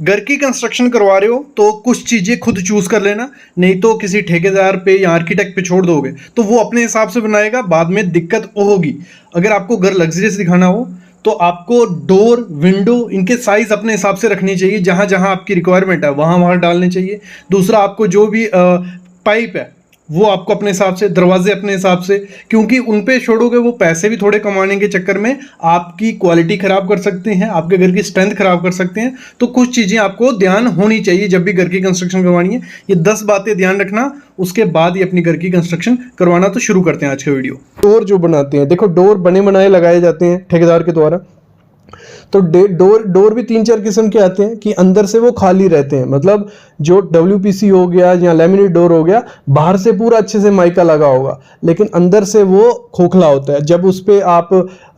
घर की कंस्ट्रक्शन करवा रहे हो तो कुछ चीज़ें खुद चूज़ कर लेना, नहीं तो किसी ठेकेदार पे या आर्किटेक्ट पे छोड़ दोगे तो वो अपने हिसाब से बनाएगा, बाद में दिक्कत होगी। अगर आपको घर लग्जरियस दिखाना हो तो आपको डोर विंडो इनके साइज अपने हिसाब से रखनी चाहिए, जहाँ जहाँ आपकी रिक्वायरमेंट है वहाँ वहाँ डालने चाहिए। दूसरा, आपको जो भी पाइप है वो आपको अपने हिसाब से, दरवाजे अपने हिसाब से, क्योंकि उन पे छोड़ोगे वो पैसे भी थोड़े कमाने के चक्कर में आपकी क्वालिटी खराब कर सकते हैं, आपके घर की स्ट्रेंथ खराब कर सकते हैं। तो कुछ चीज़ें आपको ध्यान होनी चाहिए जब भी घर की कंस्ट्रक्शन करवानी है। ये 10 बातें ध्यान रखना, उसके बाद ही अपनी घर की कंस्ट्रक्शन करवाना। तो शुरू करते हैं आज का वीडियो। डोर जो बनाते हैं, देखो डोर बने बनाए लगाए जाते हैं ठेकेदार के द्वारा। तो डोर भी 3-4 किस्म के आते हैं कि अंदर से वो खाली रहते हैं, मतलब जो WPC हो गया या लैमिनेट डोर हो गया, बाहर से पूरा अच्छे से माइका लगा होगा लेकिन अंदर से वो खोखला होता है। जब उस पर आप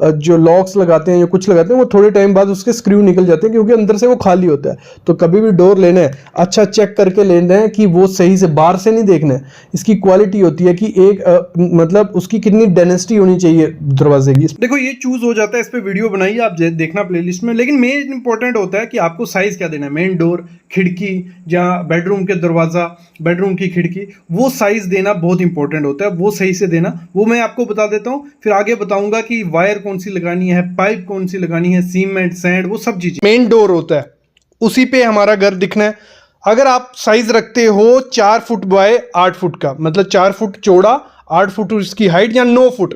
जो लॉक्स लगाते हैं या कुछ लगाते हैं वो थोड़े टाइम बाद उसके स्क्रू निकल जाते हैं क्योंकि अंदर से वो खाली होता है। तो कभी भी डोर लेना है अच्छा चेक करके लेना है कि वो सही से, बाहर से नहीं देखना है। इसकी क्वालिटी होती है कि एक मतलब उसकी कितनी डेंसिटी होनी चाहिए दरवाजे की। देखो ये चूज हो जाता है, इस पे वीडियो बनाई आप देखना प्लेलिस्ट में, लेकिन मेन इंपॉर्टेंट होता है कि आपको साइज क्या देना है। मेन डोर, खिड़की या बेडरूम के दरवाजा, बेडरूम की खिड़की, वो साइज देना बहुत इंपॉर्टेंट होता है। वो सही से देना, वो मैं आपको बता देता हूँ, फिर आगे बताऊंगा कि वायर कौन सी लगानी है, पाइप कौन सी लगानी है, सीमेंट, सैंड, वो सब चीजें। मेन डोर होता है, उसी पे हमारा घर दिखना है। अगर आप साइज रखते हो 4 फुट बाय 8 फुट का, मतलब 4 फुट चौड़ा, 8 फुट इसकी हाइट या 9 फुट,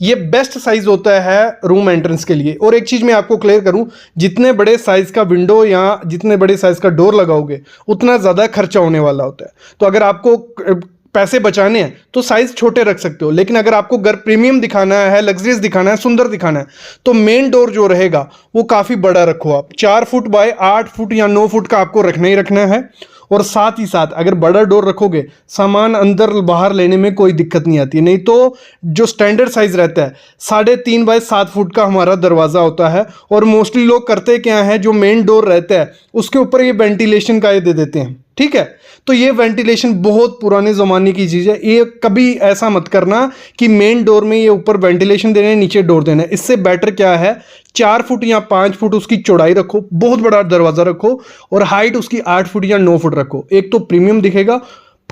ये बेस्ट साइज होता है रूम एंट्रेंस के लिए। और एक चीज मैं आपको क्लियर करूं, जितने बड़े साइज का विंडो या जितने बड़े साइज का डोर लगाओगे उतना ज्यादा खर्चा होने वाला होता है। तो अगर आपको पैसे बचाने हैं तो साइज छोटे रख सकते हो, लेकिन अगर आपको घर प्रीमियम दिखाना है, लग्जरियस दिखाना है, सुंदर दिखाना है, तो मेन डोर जो रहेगा वो काफी बड़ा रखो। आप 4 फुट बाय 8 फुट या 9 फुट का आपको रखना ही रखना है। और साथ ही साथ अगर बड़ा डोर रखोगे, सामान अंदर बाहर लेने में कोई दिक्कत नहीं आती है। नहीं तो जो स्टैंडर्ड साइज रहता है 3.5 बाय 7 फुट का हमारा दरवाजा होता है। और मोस्टली लोग करते क्या है, जो मेन डोर रहता है उसके ऊपर ये वेंटिलेशन का ये दे देते हैं, ठीक है। तो ये वेंटिलेशन बहुत पुराने ज़माने की चीज़ है। ये कभी ऐसा मत करना कि मेन डोर में ये ऊपर वेंटिलेशन देना है, नीचे डोर देना है। इससे बेटर क्या है, 4 फुट या 5 फुट उसकी चौड़ाई रखो, बहुत बड़ा दरवाज़ा रखो, और हाइट उसकी 8 फुट या 9 फुट रखो। एक तो प्रीमियम दिखेगा,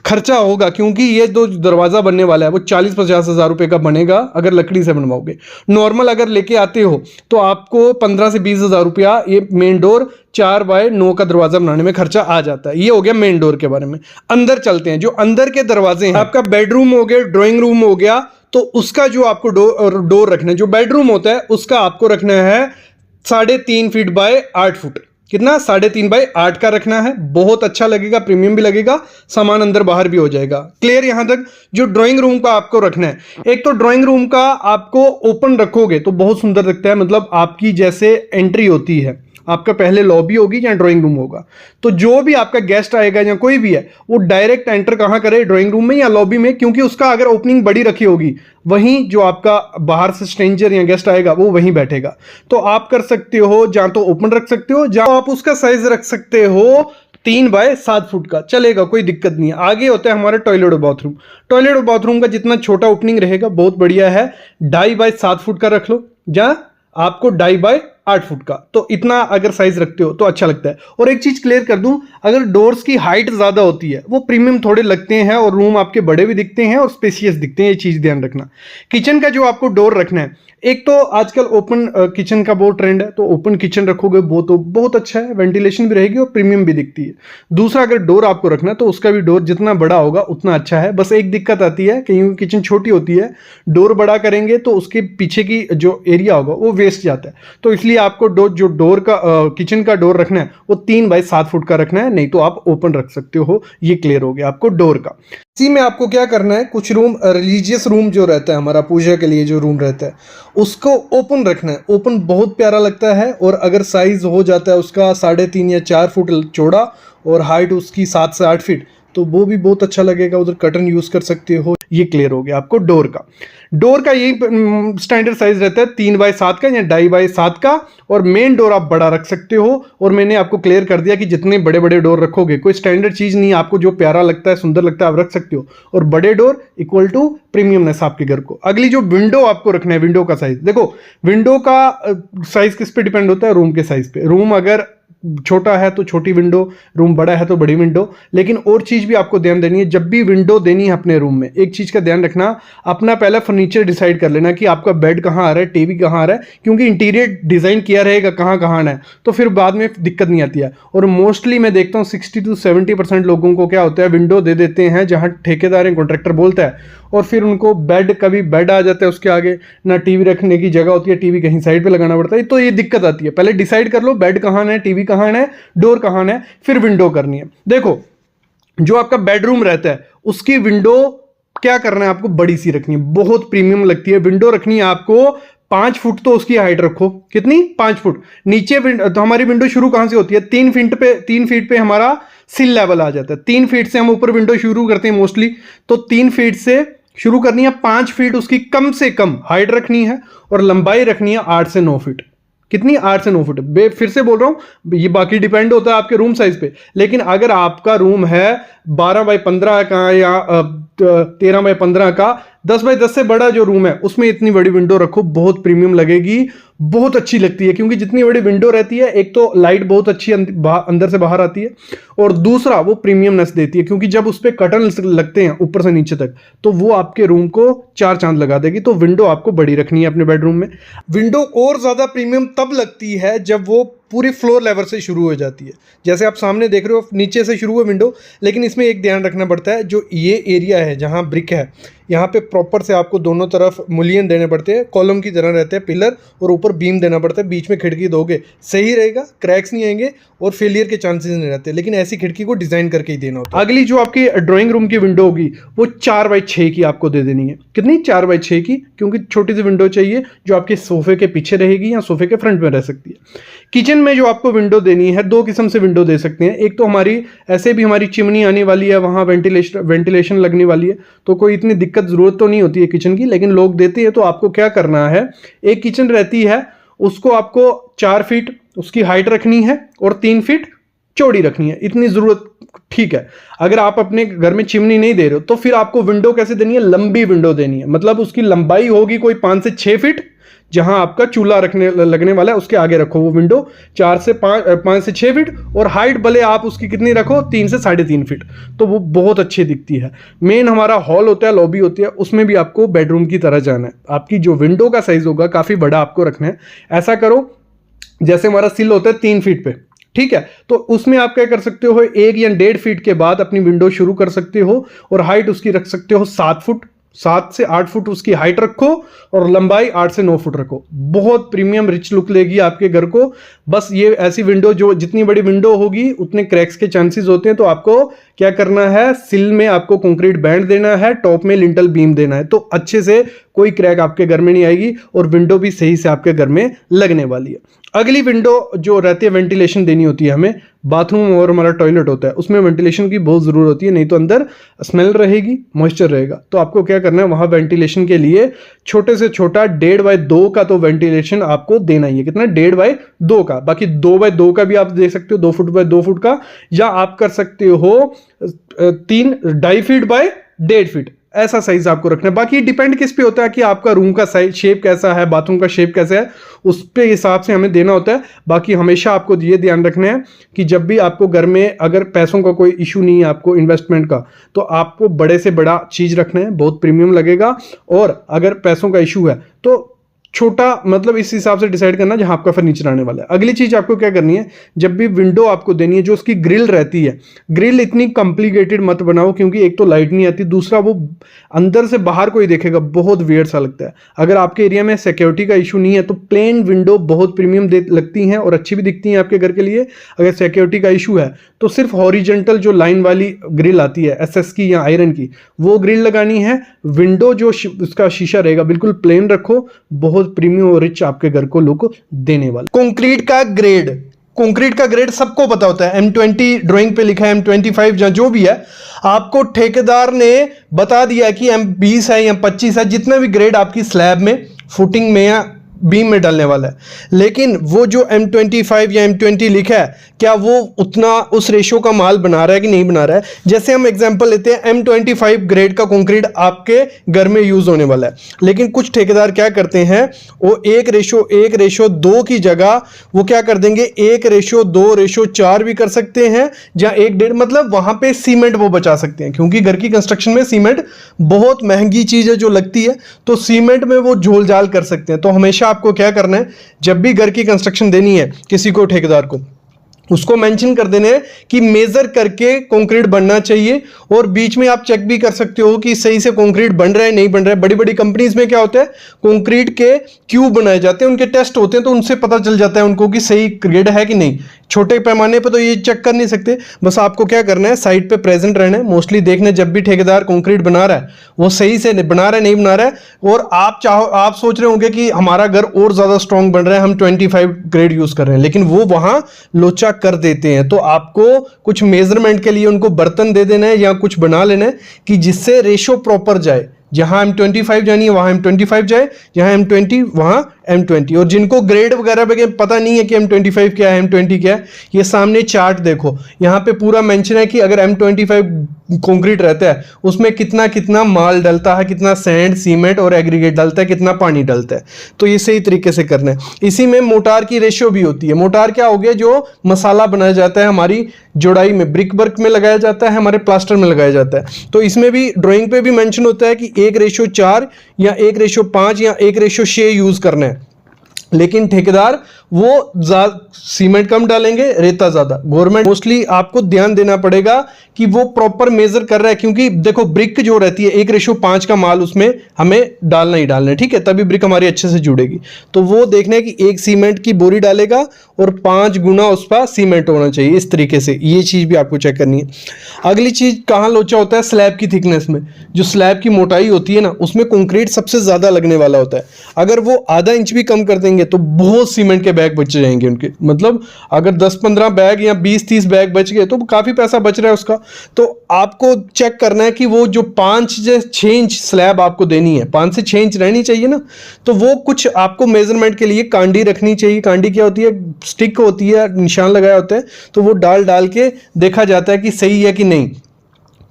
खर्चा होगा क्योंकि ये जो दरवाजा बनने वाला है वो 40-50 हज़ार रुपए का बनेगा अगर लकड़ी से बनवाओगे। नॉर्मल अगर लेके आते हो तो आपको 15 से 20 हज़ार रुपया ये मेन डोर 4 बाय 9 का दरवाजा बनाने में खर्चा आ जाता है। ये हो गया मेन डोर के बारे में। अंदर चलते हैं, जो अंदर के दरवाजे हैं, आपका बेडरूम हो गया, ड्राइंग रूम हो गया, तो उसका जो आपको डोर रखना है, जो बेडरूम होता है उसका आपको रखना है 3.5 फीट बाय 8 फुट। कितना? 3.5 बाय 8 का रखना है। बहुत अच्छा लगेगा, प्रीमियम भी लगेगा, सामान अंदर बाहर भी हो जाएगा। क्लियर यहां तक? जो ड्राइंग रूम का आपको रखना है, एक तो ड्राइंग रूम का आपको ओपन रखोगे तो बहुत सुंदर दिखता है, मतलब आपकी जैसे एंट्री होती है, आपका पहले लॉबी होगी या ड्राइंग रूम होगा, तो जो भी आपका गेस्ट आएगा या कोई भी है वो डायरेक्ट एंटर कहां करे, ड्राइंग रूम में या लॉबी में, क्योंकि उसका अगर ओपनिंग बड़ी रखी होगी वहीं जो आपका बाहर से स्ट्रेंजर या गेस्ट आएगा वो वहीं बैठेगा। तो आप कर सकते हो, जहां तो ओपन रख सकते हो, जहां आप उसका साइज रख सकते हो 3 बाय 7 फुट का, चलेगा, कोई दिक्कत नहीं है। आगे होता है हमारा टॉयलेट और बाथरूम। टॉयलेट और बाथरूम का जितना छोटा ओपनिंग रहेगा बहुत बढ़िया है, 2.5 बाय 7 फुट का रख लो, जहां आपको 2.5 बाय 8 फुट का, तो इतना अगर साइज रखते हो तो अच्छा लगता है। और एक चीज क्लियर कर दूं, अगर डोर्स की हाइट ज्यादा होती है वो प्रीमियम थोड़े लगते हैं और रूम आपके बड़े भी दिखते हैं और स्पेशियस दिखते हैं, ये चीज ध्यान रखना। किचन का जो आपको डोर रखना है, एक तो आजकल ओपन किचन का बहुत ट्रेंड है, तो ओपन किचन रखोगे वो तो बहुत अच्छा है, वेंटिलेशन भी रहेगी और प्रीमियम भी दिखती है। दूसरा, अगर डोर आपको रखना है तो उसका भी डोर जितना बड़ा होगा उतना अच्छा है। बस एक दिक्कत आती है, कहीं किचन छोटी होती है, डोर बड़ा करेंगे तो उसके पीछे की जो एरिया होगा वो वेस्ट जाता है। तो इसलिए आपको जो डोर का किचन का डोर रखना है वो 3 बाय 7 फुट का रखना है, नहीं तो आप ओपन रख सकते हो। ये क्लियर हो गया आपको डोर का। इसी में आपको क्या करना है, कुछ रूम, रिलीजियस रूम जो रहता है हमारा, पूजा के लिए जो रूम रहता है, उसको ओपन रखना है। ओपन बहुत प्यारा लगता है, और अगर साइज हो जाता है उसका 3.5 या 4 फुट चौड़ा और हाइट उसकी 7 से 8 फीट, तो वो भी बहुत अच्छा लगेगा। उधर कर्टन यूज कर सकते हो। ये क्लियर हो गया आपको डोर का। डोर का यही स्टैंडर्ड साइज रहता है 3 बाय 7 का या 2.5 बाय 7 का, और मेन डोर आप बड़ा रख सकते हो। और मैंने आपको क्लियर कर दिया कि जितने बड़े बड़े डोर रखोगे, कोई स्टैंडर्ड चीज नहीं, आपको जो प्यारा लगता है, सुंदर लगता है, आप रख सकते हो। और बड़े डोर इक्वल टू प्रीमियमनेस आपके घर को। अगली जो विंडो आपको रखना है, विंडो का साइज देखो। विंडो का साइज किस पे डिपेंड होता है? रूम के साइज पे। रूम अगर छोटा है तो छोटी विंडो, रूम बड़ा है तो बड़ी विंडो। लेकिन और चीज़ भी आपको ध्यान देनी है, जब भी विंडो देनी है अपने रूम में, एक चीज़ का ध्यान रखना, अपना पहला फर्नीचर डिसाइड कर लेना कि आपका बेड कहाँ आ रहा है, टीवी कहाँ आ रहा है, क्योंकि इंटीरियर डिज़ाइन किया रहेगा कहाँ कहाँ है, तो फिर बाद में दिक्कत नहीं आती है। और मोस्टली मैं देखता हूँ 60 to 70% लोगों को क्या होता है, विंडो दे देते हैं जहाँ ठेकेदार या कॉन्ट्रैक्टर बोलता है, और फिर उनको बेड, कभी बेड आ जाता है उसके आगे, ना टीवी रखने की जगह होती है, टीवी कहीं साइड पे लगाना पड़ता है, तो ये दिक्कत आती है। पहले डिसाइड कर लो बेड कहाँ है, टीवी कहाँ है, डोर कहाँ है, फिर विंडो करनी है। देखो, जो आपका बेडरूम रहता है उसकी विंडो क्या करना है, आपको बड़ी सी रखनी है, बहुत प्रीमियम लगती है विंडो रखनी है आपको। 5 फुट तो उसकी हाइट रखो, कितनी, 5 फुट। नीचे तो हमारी विंडो शुरू कहां से होती है, 3 फीट पे हमारा सिल लेवल आ जाता है। 3 फीट से हम ऊपर विंडो शुरू करते हैं मोस्टली, तो 3 फीट से शुरू करनी है। 5 फीट उसकी कम से कम हाइट रखनी है, और लंबाई रखनी है 8 से 9 फीट। कितनी, 8 से 9 फुट। फिर से बोल रहा हूं, ये बाकी डिपेंड होता है आपके रूम साइज पे, लेकिन अगर आपका रूम है 12 बाई 15 का या 13 बाई 15 का, 10 बाई 10 से बड़ा जो रूम है उसमें इतनी बड़ी विंडो रखो, बहुत प्रीमियम लगेगी, बहुत अच्छी लगती है। क्योंकि जितनी बड़ी विंडो रहती है, एक तो लाइट बहुत अच्छी अंदर से बाहर आती है, और दूसरा वो प्रीमियमनेस देती है, क्योंकि जब उस पर कर्टन लगते हैं ऊपर से नीचे तक, तो वो आपके रूम को 4 चांद लगा देगी। तो विंडो आपको बड़ी रखनी है अपने बेडरूम में। विंडो और ज़्यादा प्रीमियम तब लगती है जब वो पूरी फ्लोर लेवल से शुरू हो जाती है। जैसे आप सामने देख रहे हो, नीचे से शुरू हुआ विंडो, लेकिन इसमें एक ध्यान रखना पड़ता है, जो ये एरिया है जहाँ ब्रिक है, यहाँ पे प्रॉपर से आपको दोनों तरफ मुलियन देने पड़ते हैं, कॉलम की तरह रहते हैं पिलर, और ऊपर बीम देना पड़ता है। बीच में खिड़की दोगे सही रहेगा, क्रैक्स नहीं आएंगे और फेलियर के चांसेस नहीं रहते, लेकिन ऐसी खिड़की को डिजाइन करके ही देना होता है। अगली जो आपकी ड्राइंग रूम की विंडो होगी वो 4 बाई 6 की आपको दे देनी है। कितनी, 4 बाई 6 की, क्योंकि छोटी सी विंडो चाहिए जो आपके सोफे के पीछे रहेगी या सोफे के फ्रंट में रह सकती है। किचन में जो आपको विंडो देनी है, 2 किस्म से विंडो दे सकते हैं। एक तो हमारी ऐसे भी हमारी चिमनी आने वाली है, वहाँ वेंटिलेशन लगने वाली है, तो कोई इतनी दिक्कत ज़रूरत तो नहीं होती है किचन की, लेकिन लोग देते हैं। तो आपको क्या करना है, एक किचन रहती है उसको आपको 4 फीट उसकी हाइट रखनी है और 3 फीट चौड़ी रखनी है, इतनी ज़रूरत ठीक है। अगर आप अपने घर में चिमनी नहीं दे रहे हो तो फिर आपको विंडो कैसे देनी है, लंबी विंडो देनी है। मतलब उसकी लंबाई होगी कोई 5 से 6 फीट, जहां आपका चूल्हा लगने वाला है उसके आगे रखो वो विंडो 5 से 6 फीट, और हाइट भले आप उसकी कितनी रखो, 3 से 3.5 फीट, तो वो बहुत अच्छी दिखती है। मेन हमारा हॉल होता है, लॉबी होती है, उसमें भी आपको बेडरूम की तरह जाना है। आपकी जो विंडो का साइज होगा काफ़ी बड़ा आपको रखना है। ऐसा करो जैसे हमारा सिल होता है 3 फीट पे, ठीक है, तो उसमें आप क्या कर सकते हो, 1 या 1.5 फीट के बाद अपनी विंडो शुरू कर सकते हो, और हाइट उसकी रख सकते हो 7 फुट, 7 से 8 फुट उसकी हाइट रखो, और लंबाई 8 से 9 फुट रखो। बहुत प्रीमियम रिच लुक लेगी आपके घर को। बस ये ऐसी विंडो, जो जितनी बड़ी विंडो होगी उतने क्रैक्स के चांसेस होते हैं, तो आपको क्या करना है, सिल में आपको कंक्रीट बैंड देना है, टॉप में लिंटल बीम देना है, तो अच्छे से कोई क्रैक आपके घर में नहीं आएगी, और विंडो भी सही से आपके घर में लगने वाली है। अगली विंडो जो रहती है, वेंटिलेशन देनी होती है हमें। बाथरूम और हमारा टॉयलेट होता है, उसमें वेंटिलेशन की बहुत ज़रूरत होती है, नहीं तो अंदर स्मेल रहेगी, मॉइस्चर रहेगा। तो आपको क्या करना है, वहाँ वेंटिलेशन के लिए छोटे से छोटा 1.5 बाई 2 का तो वेंटिलेशन आपको देना ही है। कितना, 1.5 बाई 2 का। बाकी 2 बाई 2 का भी आप दे सकते हो, 2 फुट बाई 2 फुट का, या आप कर सकते हो 2.5 फीट बाई 1.5 फीट, ऐसा साइज आपको रखना है। बाकी डिपेंड किस पे होता है कि आपका रूम का साइज, शेप कैसा है, बाथरूम का शेप कैसा है, उस पे हिसाब से हमें देना होता है। बाकी हमेशा आपको ये ध्यान रखना है कि जब भी आपको घर में अगर पैसों का कोई इशू नहीं है आपको इन्वेस्टमेंट का, तो आपको बड़े से बड़ा चीज़ रखना है, बहुत प्रीमियम लगेगा। और अगर पैसों का इशू है तो छोटा, मतलब इस हिसाब से डिसाइड करना जहां आपका फर्नीचर आने वाला है। अगली चीज आपको क्या करनी है, जब भी विंडो आपको देनी है, जो उसकी ग्रिल रहती है, ग्रिल इतनी कॉम्प्लिकेटेड मत बनाओ, क्योंकि एक तो लाइट नहीं आती, दूसरा वो अंदर से बाहर कोई देखेगा बहुत वियर्ड सा लगता है। अगर आपके एरिया में सिक्योरिटी का इशू नहीं है तो प्लेन विंडो बहुत प्रीमियम लगती हैं और अच्छी भी दिखती हैं आपके घर के लिए। अगर सिक्योरिटी का इशू है तो सिर्फ हॉरिजेंटल जो लाइन वाली ग्रिल आती है SS की या आयरन की, वो ग्रिल लगानी है। विंडो जो उसका शीशा रहेगा बिल्कुल प्लेन रखो, बहुत प्रीमियम और रिच आपके घर को लुक देने वाला। कंक्रीट का ग्रेड, कंक्रीट का ग्रेड सबको पता होता है, M20 ड्राइंग पे लिखा है, M25 या जो भी है, आपको ठेकेदार ने बता दिया कि M20 है या 25 है, जितना भी ग्रेड आपकी स्लैब में, फुटिंग में या बीम में डलने वाला है। लेकिन वो जो M25 या M20 लिखा है, क्या वो उतना उस रेशो का माल बना रहा है कि नहीं बना रहा है। जैसे हम एग्जांपल लेते हैं, M25 ग्रेड का कंक्रीट आपके घर में यूज होने वाला है, लेकिन कुछ ठेकेदार क्या करते हैं, वो 1:2 की जगह वो क्या कर देंगे, 1:2:4 भी कर सकते हैं, या 1:1.5, मतलब वहां पे सीमेंट वो बचा सकते हैं, क्योंकि घर की कंस्ट्रक्शन में सीमेंट बहुत महंगी चीज है जो लगती है, तो सीमेंट में वो झोल झाल कर सकते हैं। तो हमेशा आपको क्या करना है, जब भी घर की कंस्ट्रक्शन देनी है किसी को, ठेकेदार को, उसको मेंशन कर देने हैं कि मेजर करके कंक्रीट बनना चाहिए। और बीच में आप चेक भी कर सकते हो कि सही से कंक्रीट बन रहा है नहीं बन रहा है। बड़ी बड़ी कंपनीज में क्या होता है, कंक्रीट के क्यूब बनाए जाते हैं, उनके टेस्ट होते हैं, तो उनसे पता चल जाता है उनको कि सही ग्रेड है कि नहीं। छोटे पैमाने पर तो ये चेक कर नहीं सकते, बस आपको क्या करना है, साइट पे प्रेजेंट रहना है, मोस्टली देखना है जब भी ठेकेदार कंक्रीट बना रहा है वो सही से बना रहा है नहीं बना रहा है। और आप सोच रहे होंगे कि हमारा घर और ज्यादा स्ट्रांग बन रहा है, हम 25 ग्रेड यूज कर रहे हैं, लेकिन वो वहां लोचा कर देते हैं। तो आपको कुछ मेजरमेंट के लिए उनको बर्तन दे देना है या कुछ बना लेना है कि जिससे रेशो प्रॉपर जाए, जहां M25 जानी है वहां M25 जाए, जहां M20 वहां M20। और जिनको ग्रेड वगैरह पता नहीं है कि M25 क्या है M20 क्या है, ये सामने चार्ट देखो, यहाँ पे पूरा मेंशन है कि अगर M25 कंक्रीट रहता है उसमें कितना कितना माल डलता है, कितना सैंड, सीमेंट और एग्रीगेट डलता है, कितना पानी डलता है। तो ये सही तरीके से करना है। इसी में मोटार की रेशियो भी होती है। मोटार क्या हो गया, जो मसाला बनाया जाता है हमारी जोड़ाई में, ब्रिक वर्क में लगाया जाता है, हमारे प्लास्टर में लगाया जाता है। तो इसमें भी ड्राइंग पे भी मेंशन होता है कि 1:4 या 1:5 या 1:6 यूज करना है। लेकिन ठेकेदार वो सीमेंट कम डालेंगे, रेता ज्यादा। गवर्नमेंट मोस्टली आपको ध्यान देना पड़ेगा कि वो प्रॉपर मेजर कर रहा है, क्योंकि देखो ब्रिक जो रहती है 1:5 का माल उसमें हमें डालना ही डालना है, ठीक है, तभी ब्रिक हमारी अच्छे से जुड़ेगी। तो वो देखना है कि 1 सीमेंट की बोरी डालेगा और 5 गुना उस पर सीमेंट होना चाहिए, इस तरीके से। ये चीज भी आपको चेक करनी है। अगली चीज कहाँ लोचा होता है, स्लैब की थिकनेस में। जो स्लैब की मोटाई होती है ना, उसमें कंक्रीट सबसे ज्यादा लगने वाला होता है। अगर वो आधा इंच भी कम कर देंगे तो बहुत सीमेंट के बैग बच जाएंगे उनके। मतलब अगर 10-15 बैग या 20-30 बैग बच गए तो काफी पैसा बच रहा है उसका। तो आपको चेक करना है कि वो जो 5 से 6 इंच स्लैब आपको देनी है, 5 से 6 इंच रहनी चाहिए ना, तो वो कुछ आपको मेजरमेंट के लिए कांडी रखनी चाहिए। कांडी क्या होती है, स्टिक होती है, निशान लगाया होता है, तो वो डाल के देखा जाता है कि सही है कि नहीं।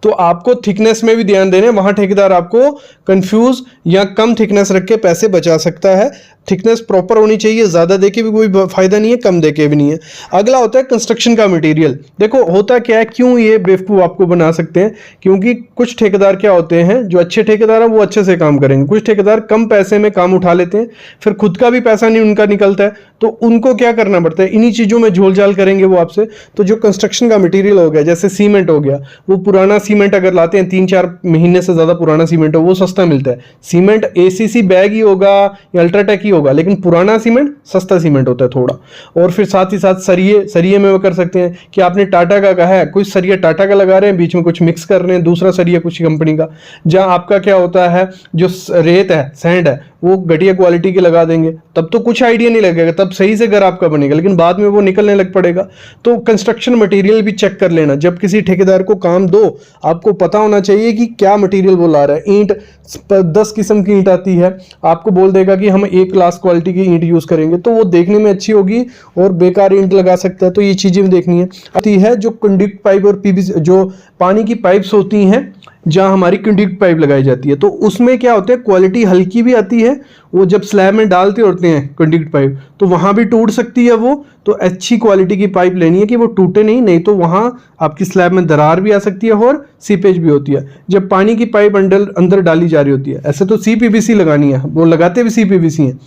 तो आपको थिकनेस में भी ध्यान देना है, वहां ठेकेदार आपको कंफ्यूज या कम थिकनेस रख के पैसे बचा सकता है। थिकनेस प्रॉपर होनी चाहिए, ज्यादा देके भी कोई फायदा नहीं है, कम देके भी नहीं है। अगला होता है कंस्ट्रक्शन का मटेरियल। देखो होता क्या है, क्यों ये बेवकूफ आपको बना सकते हैं, क्योंकि कुछ ठेकेदार क्या होते हैं, जो अच्छे ठेकेदार हैं वो अच्छे से काम करेंगे, कुछ ठेकेदार कम पैसे में काम उठा लेते हैं, फिर खुद का भी पैसा नहीं उनका निकलता है, तो उनको क्या करना पड़ता है, इन्हीं चीजों में झोल झाल करेंगे वो आपसे। तो जो कंस्ट्रक्शन का मटेरियल हो गया, जैसे सीमेंट हो गया, वो पुराना सीमेंट अगर लाते हैं, 3-4 महीने से ज्यादा पुराना सीमेंट हो, वो सस्ता मिलता है। सीमेंट ACC बैग ही होगा या अल्ट्राटेक ही होगा, लेकिन पुराना सीमेंट सस्ता सीमेंट होता है थोड़ा। और फिर साथ ही साथ सरिये में वो कर सकते हैं कि आपने टाटा का कहा है, कुछ सरिया टाटा का लगा रहे हैं, बीच में कुछ मिक्स कर रहे हैं, दूसरा सरिया कुछ कंपनी का। जहां आपका क्या होता है, जो रेत है, सैंड है, वो घटिया क्वालिटी के लगा देंगे, तब तो कुछ आइडिया नहीं लगेगा, तब सही से घर आपका बनेगा, लेकिन बाद में वो निकलने लग पड़ेगा। तो कंस्ट्रक्शन मटेरियल भी चेक कर लेना, जब किसी ठेकेदार को काम दो, आपको पता होना चाहिए कि क्या मटेरियल वो ला रहा है। ईंट 10 किस्म की ईंट आती है, आपको बोल देगा कि हम एक क्लास क्वालिटी की ईंट यूज करेंगे, तो वो देखने में अच्छी होगी और बेकार ईंट लगा सकता है। तो ये चीजें भी देखनी है। आती है जो कंडक्ट पाइप और PVC, जो पानी की पाइप्स होती हैं, जहां हमारी कंडक्ट पाइप लगाई जाती है, तो उसमें क्या होता है, क्वालिटी हल्की भी आती है। वो जब स्लैब में डालते होते हैं कंडक्ट पाइप, तो वहां भी टूट सकती है वो। तो अच्छी क्वालिटी की पाइप लेनी है कि वो टूटे नहीं तो वहां आपकी स्लैब में दरार भी आ सकती है और सीपेज भी होती है जब पानी की पाइप अंदर डाली जा रही होती है। ऐसे तो CPVC लगानी है, वो लगाते भी CPVC है,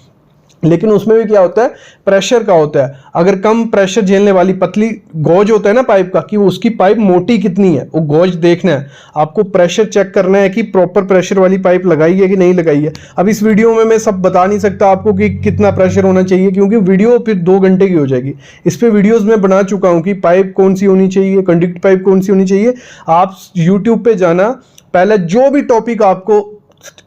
लेकिन उसमें भी क्या होता है, प्रेशर का होता है। अगर कम प्रेशर झेलने वाली पतली गॉज होता है ना पाइप का, कि उसकी पाइप मोटी कितनी है, वो गॉज देखना है आपको, प्रेशर चेक करना है कि प्रॉपर प्रेशर वाली पाइप लगाई है कि नहीं लगाई है। अब इस वीडियो में मैं सब बता नहीं सकता आपको कि कितना प्रेशर होना चाहिए, क्योंकि वीडियो फिर 2 घंटे की हो जाएगी। इस पे वीडियोस में बना चुका हूं कि पाइप कौन सी होनी चाहिए, कंडक्ट पाइप कौन सी होनी चाहिए। आप यूट्यूब पे जाना, पहले जो भी टॉपिक आपको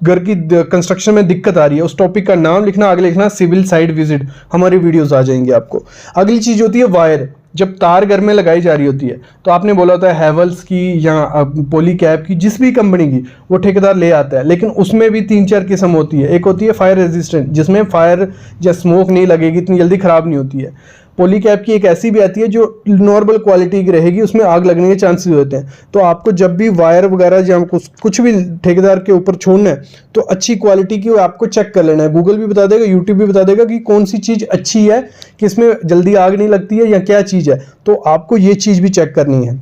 घर की कंस्ट्रक्शन में दिक्कत आ रही है, उस टॉपिक का नाम लिखना, आगे लिखना सिविल साइट विजिट, हमारी वीडियोस आ जाएंगे आपको। अगली चीज होती है वायर। जब तार घर में लगाई जा रही होती है तो आपने बोला होता है हैवेल्स की या पॉलीकैब की, जिस भी कंपनी की, वो ठेकेदार ले आता है। लेकिन उसमें भी 3-4 किस्म होती है। एक होती है फायर रेजिस्टेंट, जिसमें फायर या स्मोक नहीं लगेगी, इतनी जल्दी ख़राब नहीं होती है। पॉलीकैब की एक ऐसी भी आती है जो नॉर्मल क्वालिटी की रहेगी, उसमें आग लगने के चांसेस होते हैं। तो आपको जब भी वायर वगैरह या कुछ भी ठेकेदार के ऊपर छोड़ना है तो अच्छी क्वालिटी की आपको चेक कर लेना है। गूगल भी बता देगा, यूट्यूब भी बता देगा कि कौन सी चीज़ अच्छी है, कि इसमें जल्दी आग नहीं लगती है या क्या चीज़ है। तो आपको ये चीज़ भी चेक करनी है।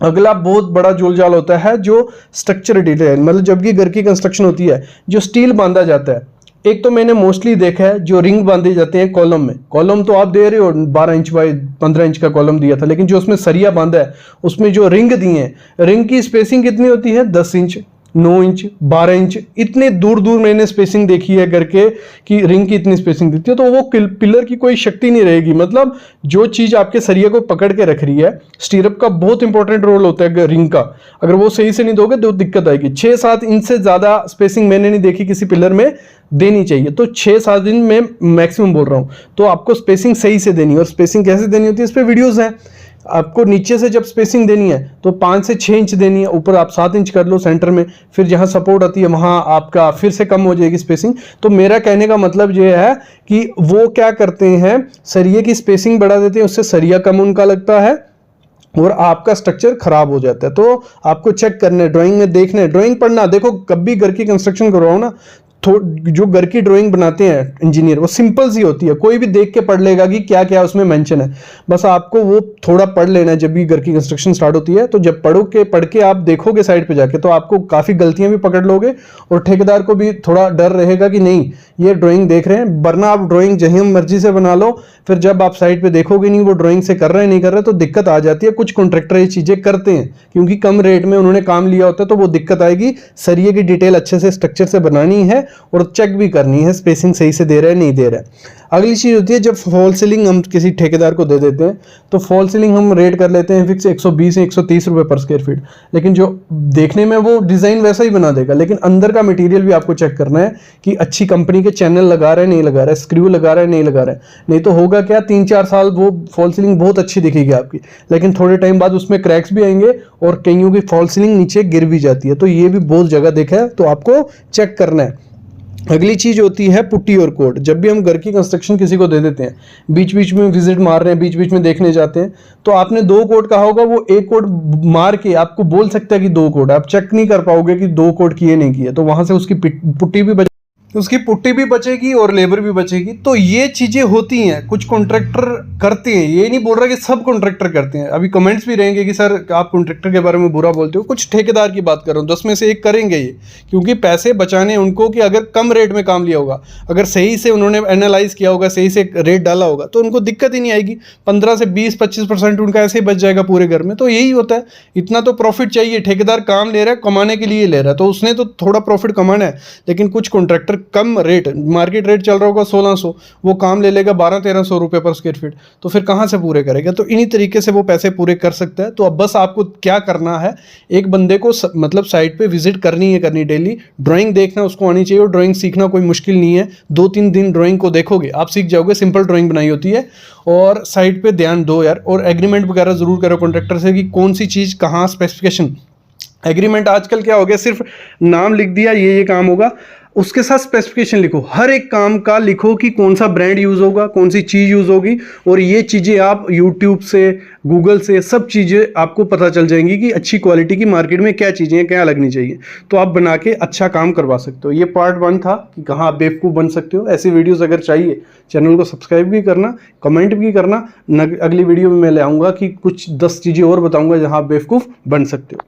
अगला बहुत बड़ा जोलजाल होता है जो स्ट्रक्चर डिटेल, मतलब जब की घर की कंस्ट्रक्शन होती है, जो स्टील बांधा जाता है। एक तो मैंने मोस्टली देखा है जो रिंग बांधे जाते हैं कॉलम में। कॉलम तो आप दे रहे हो 12 इंच बाय 15 इंच का कॉलम दिया था, लेकिन जो उसमें सरिया बांधा है उसमें जो रिंग दिए हैं, रिंग की स्पेसिंग कितनी होती है? 10 इंच, 9 इंच, 12 इंच, इतने दूर दूर मैंने स्पेसिंग देखी है करके कि रिंग की इतनी स्पेसिंग देती है। तो वो पिलर की कोई शक्ति नहीं रहेगी। मतलब जो चीज़ आपके सरिया को पकड़ के रख रही है, स्टीरअप का बहुत इंपॉर्टेंट रोल होता है रिंग का, अगर वो सही से नहीं दोगे तो दिक्कत आएगी। 6-7 इंच से ज़्यादा स्पेसिंग मैंने नहीं देखी किसी पिलर में देनी चाहिए। तो 6-7 दिन में मैक्सिमम बोल रहा हूँ। तो आपको स्पेसिंग सही से देनी है। और स्पेसिंग कैसे देनी होती है, इस पर वीडियोज़ हैं। आपको नीचे से जब स्पेसिंग देनी है तो 5 से 6 इंच देनी है, ऊपर आप 7 इंच कर लो सेंटर में, फिर जहां सपोर्ट आती है वहां आपका फिर से कम हो जाएगी स्पेसिंग। तो मेरा कहने का मतलब ये है कि वो क्या करते हैं, सरिये की स्पेसिंग बढ़ा देते हैं, उससे सरिया कम उनका लगता है और आपका स्ट्रक्चर खराब हो जाता है। तो आपको चेक करना है, ड्राइंग में देखना है, ड्राइंग पढ़ना। देखो कभी घर की कंस्ट्रक्शन करवाओ ना, जो घर की ड्राइंग बनाते हैं इंजीनियर, वो सिंपल सी होती है, कोई भी देख के पढ़ लेगा कि क्या क्या उसमें मेंशन है। बस आपको वो थोड़ा पढ़ लेना है जब भी घर की कंस्ट्रक्शन स्टार्ट होती है। तो जब पढ़ के आप देखोगे साइड पे जाके, तो आपको काफ़ी गलतियां भी पकड़ लोगे और ठेकेदार को भी थोड़ा डर रहेगा कि नहीं ये ड्राइंग देख रहे हैं। वरना आप ड्राइंग जहीं मर्जी से बना लो, फिर जब आप साइड पे देखोगे नहीं वो ड्राइंग से कर रहे हैं नहीं कर रहे, तो दिक्कत आ जाती है। कुछ कॉन्ट्रैक्टर ये चीज़ें करते हैं क्योंकि कम रेट में उन्होंने काम लिया होता है, तो वो दिक्कत आएगी। सरिये की डिटेल अच्छे से स्ट्रक्चर से बनानी है और चेक भी करनी है स्पेसिंग सही से दे रहा है नहीं दे रहा है। अगली चीज़ होती है जब फॉल सीलिंग हम किसी ठेकेदार को दे देते हैं, तो फॉल सीलिंग हम रेट कर लेते हैं फिक्स 120 या 130 रुपये पर स्क्वायर फीट। लेकिन जो देखने में वो डिज़ाइन वैसा ही बना देगा, लेकिन अंदर का मटेरियल भी आपको चेक करना है कि अच्छी कंपनी के चैनल लगा रहा है नहीं लगा रहा है, स्क्रू लगा रहा है नहीं लगा रहा है। नहीं तो होगा क्या, 3-4 साल वो फॉल सीलिंग बहुत अच्छी दिखेगी आपकी, लेकिन थोड़े टाइम बाद उसमें क्रैक्स भी आएंगे और कईयों की फॉल सीलिंग नीचे गिर भी जाती है। तो ये भी बहुत जगह देखा है, तो आपको चेक करना है। अगली चीज़ होती है पुट्टी और कोड। जब भी हम घर की कंस्ट्रक्शन किसी को दे देते हैं, बीच बीच में विजिट मार रहे हैं, बीच बीच में देखने जाते हैं, तो आपने 2 कोड कहा होगा, वो 1 कोड मार के आपको बोल सकता है कि 2 कोड, आप चेक नहीं कर पाओगे कि 2 कोड किए नहीं किए। तो वहां से उसकी पुट्टी भी बचेगी और लेबर भी बचेगी। तो ये चीज़ें होती हैं, कुछ कॉन्ट्रैक्टर करते हैं, ये नहीं बोल रहा कि सब कॉन्ट्रैक्टर करते हैं। अभी कमेंट्स भी रहेंगे कि सर आप कॉन्ट्रैक्टर के बारे में बुरा बोलते हो। कुछ ठेकेदार की बात कर रहा हूँ, 10 में से 1 करेंगे ये, क्योंकि पैसे बचाने उनको कि अगर कम रेट में काम लिया होगा, अगर सही से उन्होंने एनालाइज किया होगा, सही से रेट डाला होगा, तो उनको दिक्कत ही नहीं आएगी। 15 से 20-25% उनका ऐसे ही बच जाएगा पूरे घर में। तो यही होता है, इतना तो प्रॉफिट चाहिए। ठेकेदार काम ले रहा है, कमाने के लिए ले रहा है, तो उसने तो थोड़ा प्रॉफिट कमाना है। लेकिन कुछ कॉन्ट्रैक्टर कम रेट, मार्केट रेट चल रहा होगा 1600, वो काम ले लेगा 1200-1300 रुपये पर स्क्वायर फीट, तो फिर कहाँ से पूरे करेगा। तो इन्हीं तरीके से वो पैसे पूरे कर सकता है। तो अब बस आपको क्या करना है, एक बंदे को मतलब साइट पे विजिट करनी डेली, ड्राइंग देखना उसको आनी चाहिए। और ड्राइंग सीखना कोई मुश्किल नहीं है, 2-3 दिन ड्राइंग को देखोगे आप सीख जाओगे। सिंपल ड्राइंग बनाई होती है। और साइट पे ध्यान दो यार, और एग्रीमेंट वगैरह जरूर करो कॉन्ट्रैक्टर से कि कौन सी चीज़ कहाँ, स्पेसिफिकेशन। एग्रीमेंट आजकल क्या हो गया, सिर्फ नाम लिख दिया ये काम होगा, उसके साथ स्पेसिफिकेशन लिखो। हर एक काम का लिखो कि कौन सा ब्रांड यूज़ होगा, कौन सी चीज़ यूज़ होगी। और ये चीज़ें आप यूट्यूब से, गूगल से, सब चीज़ें आपको पता चल जाएंगी कि अच्छी क्वालिटी की मार्केट में क्या चीज़ें हैं, क्या लगनी चाहिए। तो आप बना के अच्छा काम करवा सकते हो। ये पार्ट 1 था कि कहाँ आप बेवकूफ़ बन सकते हो। ऐसी वीडियोज़ अगर चाहिए, चैनल को सब्सक्राइब भी करना, कमेंट भी करना। अगली वीडियो में मैं ले आऊँगा कि कुछ 10 चीज़ें और बताऊँगा जहाँ आप बेवकूफ़ बन सकते हो।